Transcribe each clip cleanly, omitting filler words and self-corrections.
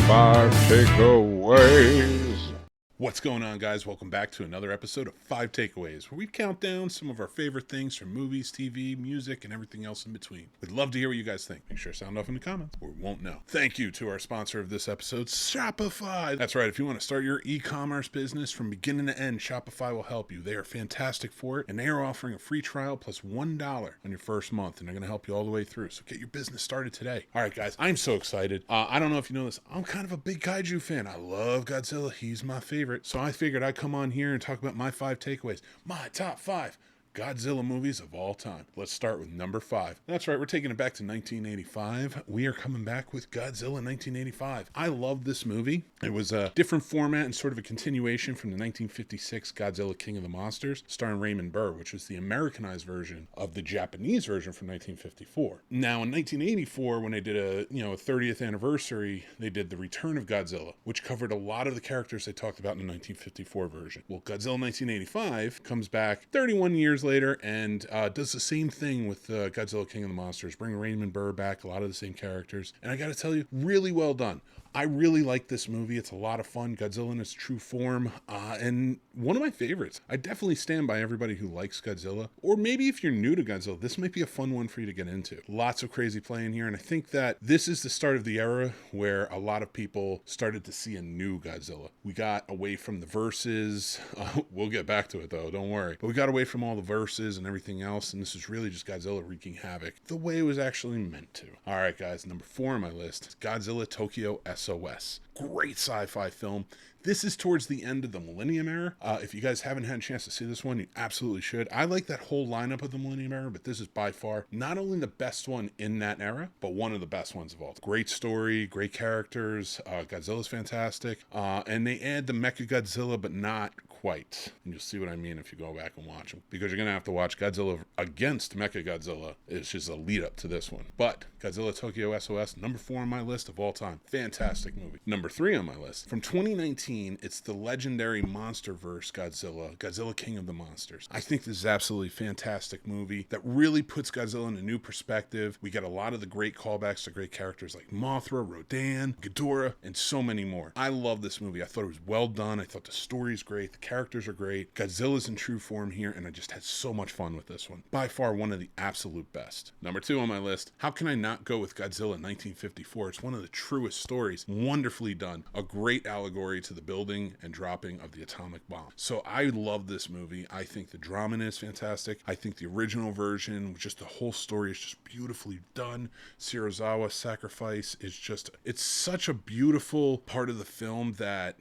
Five takeaways. What's going on, guys? Welcome back to another episode of 5 Takeaways, where we count down some of our favorite things from movies, TV, music, and everything else in between. We'd love to hear what you guys think. Make sure to sound off in the comments, or we won't know. Thank you to our sponsor of this episode, Shopify. That's right. If you want to start your e-commerce business from beginning to end, Shopify will help you. They are fantastic for it, and they are offering a free trial plus $1 on your first month, and they're going to help you all the way through. So get your business started today. All right, guys. I'm so excited. I don't know if you know this. I'm kind of a big kaiju fan. I love Godzilla. He's my favorite. So I figured I'd come on here and talk about my 5 takeaways, my top 5 Godzilla movies of all time. Let's start with number 5. That's right, we're taking it back to 1985. We are coming back with Godzilla 1985. I love this movie. It was a different format and sort of a continuation from the 1956 Godzilla King of the Monsters, starring Raymond Burr, which was the Americanized version of the Japanese version from 1954. Now, in 1984, when they did a 30th anniversary, they did The Return of Godzilla, which covered a lot of the characters they talked about in the 1954 version. Well, Godzilla 1985 comes back 31 years later and does the same thing with Godzilla King of the Monsters, bring Raymond Burr back, a lot of the same characters, and I gotta tell you, really well done. I really like this movie. It's a lot of fun. Godzilla in its true form, and one of my favorites. I definitely stand by everybody who likes Godzilla, or maybe if you're new to Godzilla, this might be a fun one for you to get into. Lots of crazy play in here, and I think that this is the start of the era where a lot of people started to see a new Godzilla. We got away from the verses. We'll get back to it though, don't worry. But we got away from all the verses and everything else, and this is really just Godzilla wreaking havoc the way it was actually meant to. All right, guys, number 4 on my list is Godzilla Tokyo SOS. Great sci-fi film. This is towards the end of the Millennium Era. If you guys haven't had a chance to see this one, you absolutely should. I like that whole lineup of the Millennium Era, but this is by far not only the best one in that era, but one of the best ones of all. Great story, great characters. Godzilla's fantastic. And they add the Mecha Godzilla, but not quite. And you'll see what I mean if you go back and watch them, because you're going to have to watch Godzilla against Mecha Godzilla. It's just a lead up to this one. But Godzilla Tokyo SOS, number 4 on my list of all time. Fantastic movie. Number 3 on my list, from 2019, it's the legendary MonsterVerse Godzilla King of the Monsters. I think this is absolutely fantastic movie that really puts Godzilla in a new perspective. We get a lot of the great callbacks to great characters like Mothra, Rodan, Ghidorah, and so many more. I love this movie. I thought it was well done. I thought the story's great. The characters are great. Godzilla's in true form here, and I just had so much fun with this one. By far, one of the absolute best. Number 2 on my list, how can I not go with Godzilla 1954? It's one of the truest stories. Wonderfully done. A great allegory to the building and dropping of the atomic bomb. So I love this movie. I think the drama in it is fantastic. I think the original version, just the whole story is just beautifully done. Serizawa's sacrifice is just, it's such a beautiful part of the film that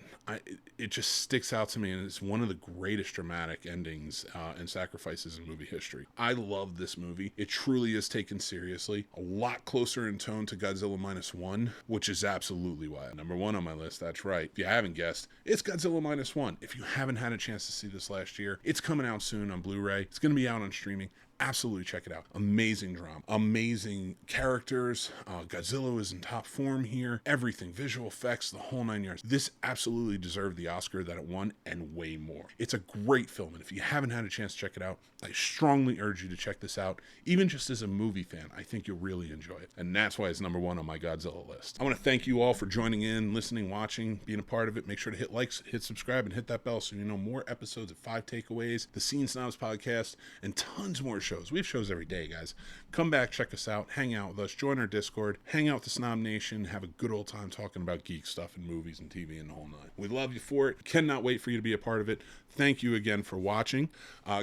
it just sticks out to me, and it's one of the greatest dramatic endings and sacrifices in movie history. I love this movie. It truly is taken seriously. A lot closer in tone to Godzilla Minus One, which is absolutely why. Number 1 on my list, that's right. If you haven't guessed, it's Godzilla Minus One. If you haven't had a chance to see this last year, it's coming out soon on Blu-ray. It's going to be out on streaming. Absolutely check it out. Amazing drama, amazing characters. Godzilla is in top form here. Everything, visual effects, the whole 9 yards. This absolutely deserved the Oscar that it won and way more. It's a great film, and if you haven't had a chance to check it out, I strongly urge you to check this out. Even just as a movie fan, I think you'll really enjoy it. And that's why it's number 1 on my Godzilla list. I want to thank you all for joining in, listening, watching, being a part of it. Make sure to hit likes, hit subscribe, and hit that bell so you know more episodes of 5 Takeaways, the Scene Snobs podcast, and tons more shows. We have shows every day, guys. Come back, check us out, hang out with us, join our Discord, hang out with the Snob Nation, have a good old time talking about geek stuff and movies and TV and the whole nine. We love you for it. Cannot wait for you to be a part of it. Thank you again for watching.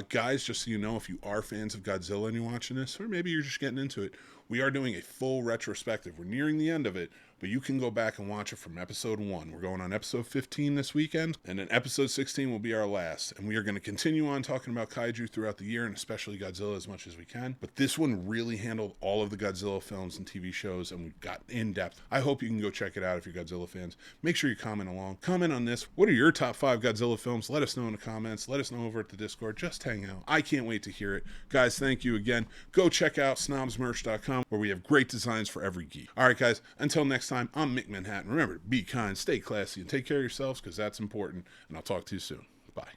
Guys, just so you know, if you are fans of Godzilla and you're watching this, or maybe you're just getting into it, we are doing a full retrospective. We're nearing the end of it, but you can go back and watch it from episode 1. We're going on episode 15 this weekend, and then episode 16 will be our last. And we are going to continue on talking about kaiju throughout the year, and especially Godzilla as much as we can. But this one really handled all of the Godzilla films and TV shows, and we got in depth. I hope you can go check it out if you're Godzilla fans. Make sure you comment along. Comment on this. What are your top 5 Godzilla films? Let us know in the comments. Let us know over at the Discord. Just hang out. I can't wait to hear it. Guys, thank you again. Go check out snobsmerch.com, where we have great designs for every geek. All right, guys, until next time, I'm Mick Manhattan. Remember, be kind, stay classy, and take care of yourselves, because that's important, and I'll talk to you soon. Bye.